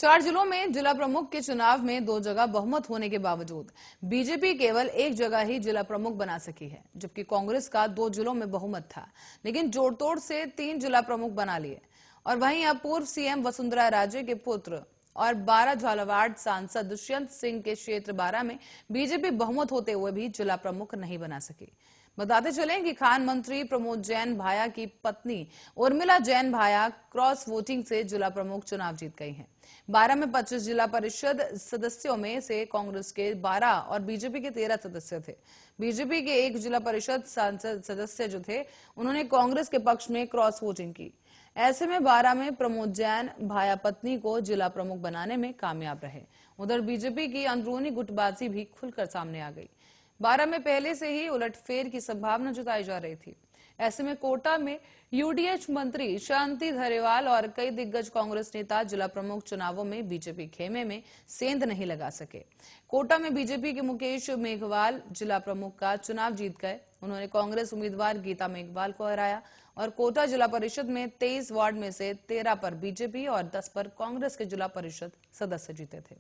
4 जिलों में जिला प्रमुख के चुनाव में 2 जगह बहुमत होने के बावजूद बीजेपी केवल एक जगह ही जिला प्रमुख बना सकी है, जबकि कांग्रेस का 2 जिलों में बहुमत था, लेकिन जोड़तोड़ से 3 जिला प्रमुख बना लिए। और वहीं अब पूर्व सीएम वसुंधरा राजे के पुत्र और 12 झालावाड़ सांसद दुष्यंत सिंह के क्षेत्र 12 में बीजेपी बहुमत होते हुए भी जिला प्रमुख नहीं बना सकी। बताते चलें कि खान मंत्री प्रमोद जैन भाया की पत्नी उर्मिला जैन भाया क्रॉस वोटिंग से जिला प्रमुख चुनाव जीत गई हैं। 12 में 25 जिला परिषद सदस्यों में से कांग्रेस के 12 और बीजेपी के 13 सदस्य थे। बीजेपी के एक जिला परिषद सांसद सदस्य जो थे, उन्होंने कांग्रेस के पक्ष में क्रॉस वोटिंग की। ऐसे में 12 में प्रमोद जैन भाया पत्नी को जिला प्रमुख बनाने में कामयाब रहे। उधर बीजेपी की अंदरूनी गुटबाजी भी खुलकर सामने आ गई। 12 में पहले से ही उलटफेर की संभावना जताई जा रही थी। ऐसे में कोटा में यूडीएच मंत्री शांति धारीवाल और कई दिग्गज कांग्रेस नेता जिला प्रमुख चुनावों में बीजेपी खेमे में सेंध नहीं लगा सके। कोटा में बीजेपी के मुकेश मेघवाल जिला प्रमुख का चुनाव जीत गए। उन्होंने कांग्रेस उम्मीदवार गीता मेघवाल को हराया और कोटा जिला परिषद में 23 वार्ड में से 13 पर बीजेपी और 10 पर कांग्रेस के जिला परिषद सदस्य जीते थे।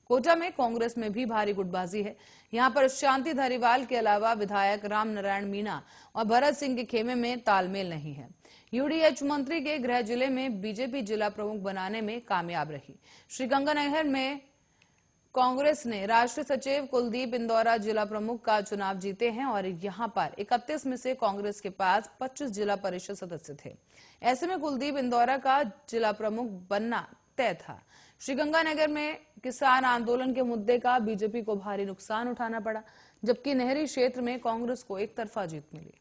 कोटा में कांग्रेस में भी भारी गुटबाजी है। यहां पर शांति धारीवाल के अलावा विधायक राम नारायण मीणा और भरत सिंह के खेमे में तालमेल नहीं है। यूडीएच मंत्री के गृह जिले में बीजेपी जिला प्रमुख बनाने में कामयाब रही। श्रीगंगानगर में कांग्रेस ने राष्ट्रीय सचिव कुलदीप इंदौरा जिला प्रमुख का चुनाव जीते हैं और यहां पर 31 में से कांग्रेस के पास 25 जिला परिषद सदस्य थे। ऐसे में कुलदीप इंदौरा का जिला प्रमुख बनना तय था। श्रीगंगानगर में किसान आंदोलन के मुद्दे का बीजेपी को भारी नुकसान उठाना पड़ा, जबकि नहरी क्षेत्र में कांग्रेस को एक तरफा जीत मिली।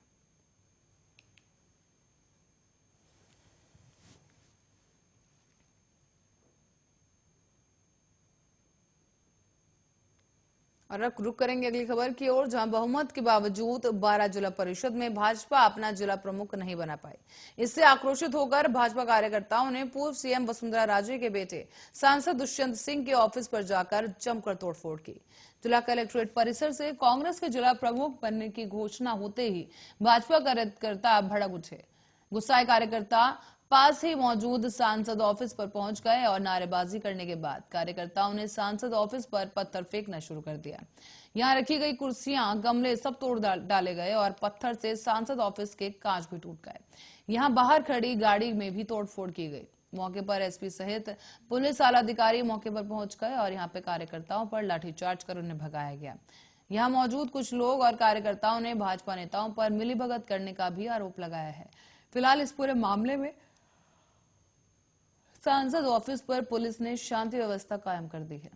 और अब रुक करेंगे अगली खबर की ओर, जहां बहुमत के बावजूद 12 जिला परिषद में भाजपा अपना जिला प्रमुख नहीं बना पाई। इससे आक्रोशित होकर भाजपा कार्यकर्ताओं ने पूर्व सीएम वसुंधरा राजे के बेटे सांसद दुष्यंत सिंह के ऑफिस पर जाकर जमकर तोड़फोड़ की। जिला कलेक्ट्रेट परिसर से कांग्रेस के जिला प्रमुख बनने की घोषणा होते ही भाजपा कार्यकर्ता भड़क उठे। गुस्साए कार्यकर्ता पास ही मौजूद सांसद ऑफिस पर पहुंच गए और नारेबाजी करने के बाद कार्यकर्ताओं ने सांसद ऑफिस पर पत्थर फेंकना शुरू कर दिया। यहां रखी गई कुर्सियां, गमले सब तोड़ डाले गए और पत्थर से सांसद ऑफिस के कांच भी टूट गए। यहां बाहर खड़ी गाड़ी में भी तोड़फोड़ की गई। मौके पर एसपी सहित पुलिस आला अधिकारी मौके पर पहुंच गए और यहां पे कार्यकर्ताओं पर लाठीचार्ज कर उन्हें भगाया गया। यहां मौजूद कुछ लोग और कार्यकर्ताओं ने भाजपा नेताओं पर मिलीभगत करने का भी आरोप लगाया है। फिलहाल इस पूरे मामले में सांसद ऑफिस पर पुलिस ने शांति व्यवस्था कायम कर दी है।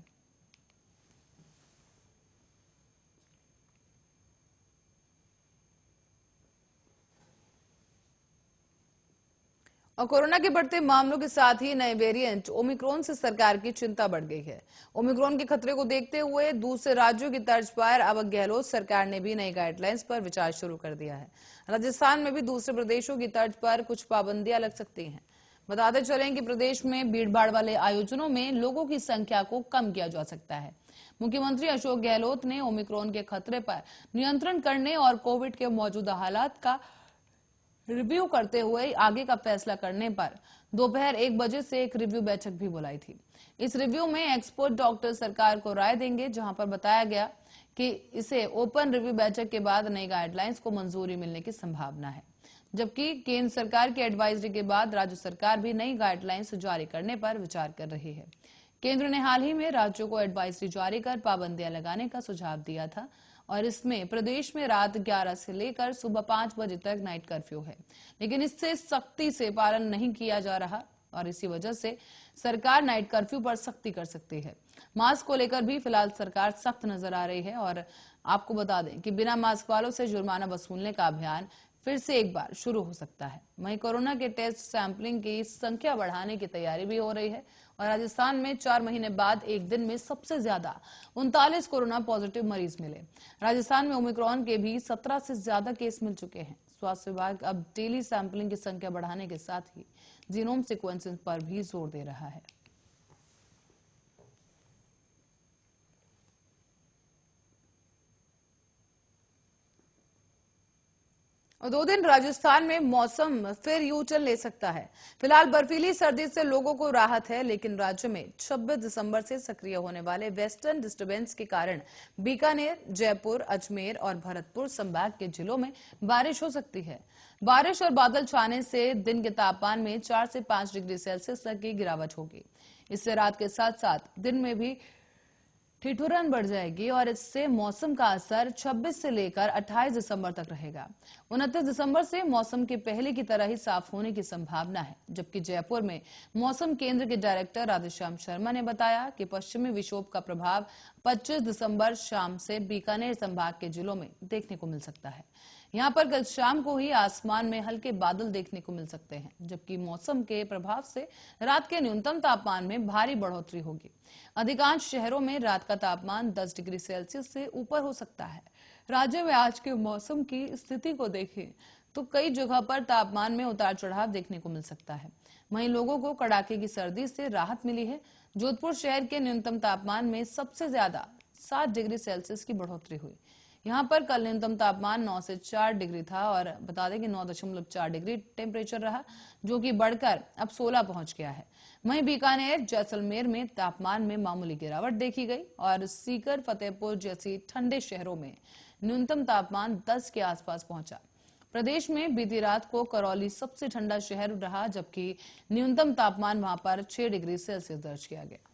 और कोरोना के बढ़ते मामलों के साथ ही नए वेरिएंट ओमिक्रॉन से सरकार की चिंता बढ़ गई है। ओमिक्रॉन के खतरे को देखते हुए दूसरे राज्यों की तर्ज पर अब गहलोत सरकार ने भी नई गाइडलाइंस पर विचार शुरू कर दिया है। राजस्थान में भी दूसरे प्रदेशों की तर्ज पर कुछ पाबंदियां लग सकती हैं। बताते चलें कि प्रदेश में भीड़भाड़ वाले आयोजनों में लोगों की संख्या को कम किया जा सकता है। मुख्यमंत्री अशोक गहलोत ने ओमिक्रॉन के खतरे पर नियंत्रण करने और कोविड के मौजूदा हालात का रिव्यू करते हुए आगे का फैसला करने पर दोपहर 1 बजे से एक रिव्यू बैठक भी बुलाई थी। इस रिव्यू में एक्सपर्ट डॉक्टर सरकार को राय देंगे, जहां पर बताया गया कि इसे ओपन रिव्यू बैठक के बाद नई गाइडलाइंस को मंजूरी मिलने की संभावना है, जबकि केंद्र सरकार की एडवाइजरी के बाद राज्य सरकार भी नई गाइडलाइंस जारी करने पर विचार कर रही है। केंद्र ने हाल ही में राज्यों को एडवाइजरी जारी कर पाबंदियां लगाने का सुझाव दिया था और इसमें प्रदेश में रात 11 से लेकर सुबह 5 बजे तक नाइट कर्फ्यू है, लेकिन इससे सख्ती से पालन नहीं किया जा रहा और इसी वजह से सरकार नाइट कर्फ्यू पर सख्ती कर सकती है। मास्क को लेकर भी फिलहाल सरकार सख्त नजर आ रही है और आपको बता दें कि बिना मास्क वालों से जुर्माना वसूलने का अभियान फिर से एक बार शुरू हो सकता है। वहीं कोरोना के टेस्ट सैंपलिंग की संख्या बढ़ाने की तैयारी भी हो रही है और राजस्थान में 4 महीने बाद एक दिन में सबसे ज्यादा 39 कोरोना पॉजिटिव मरीज मिले। राजस्थान में ओमिक्रॉन के भी 17 से ज्यादा केस मिल चुके हैं। स्वास्थ्य विभाग अब डेली सैंपलिंग की संख्या बढ़ाने के साथ ही जीनोम सीक्वेंसिंग पर भी जोर दे रहा है। और 2 दिन राजस्थान में मौसम फिर यू टर्न ले सकता है। फिलहाल बर्फीली सर्दी से लोगों को राहत है, लेकिन राज्य में 26 दिसंबर से सक्रिय होने वाले वेस्टर्न डिस्टर्बेंस के कारण बीकानेर, जयपुर, अजमेर और भरतपुर संभाग के जिलों में बारिश हो सकती है। बारिश और बादल छाने से दिन के तापमान में 4 से 5 डिग्री सेल्सियस तक की गिरावट होगी। इससे रात के साथ साथ दिन में भी ठिठुरन बढ़ जाएगी और इससे मौसम का असर 26 से लेकर 28 दिसंबर तक रहेगा। 29 दिसंबर से मौसम के पहले की तरह ही साफ होने की संभावना है, जबकि जयपुर में मौसम केंद्र के डायरेक्टर राधेश्याम शर्मा ने बताया कि पश्चिमी विक्षोभ का प्रभाव 25 दिसंबर शाम से बीकानेर संभाग के जिलों में देखने को मिल सकता है। यहां पर कल शाम को ही आसमान में हल्के बादल देखने को मिल सकते हैं, जबकि मौसम के प्रभाव से रात के न्यूनतम तापमान में भारी बढ़ोतरी होगी। अधिकांश शहरों में रात का तापमान 10 डिग्री सेल्सियस से ऊपर हो सकता है। राज्य में आज के मौसम की स्थिति को देखें तो कई जगह पर तापमान में उतार चढ़ाव देखने को मिल सकता है। वहीं लोगों को कड़ाके की सर्दी से राहत मिली है। जोधपुर शहर के न्यूनतम तापमान में सबसे ज्यादा 7 डिग्री सेल्सियस की बढ़ोतरी हुई। यहाँ पर कल न्यूनतम तापमान 9 से 4 डिग्री था और बता दें कि 9.4 डिग्री टेम्परेचर रहा, जो कि बढ़कर अब 16 पहुंच गया है। वहीं बीकानेर, जैसलमेर में तापमान में मामूली गिरावट देखी गई और सीकर, फतेहपुर जैसी ठंडे शहरों में न्यूनतम तापमान 10 के आसपास पहुंचा। प्रदेश में बीती रात को करौली सबसे ठंडा शहर रहा, जबकि न्यूनतम तापमान वहां पर 6 डिग्री सेल्सियस दर्ज किया गया।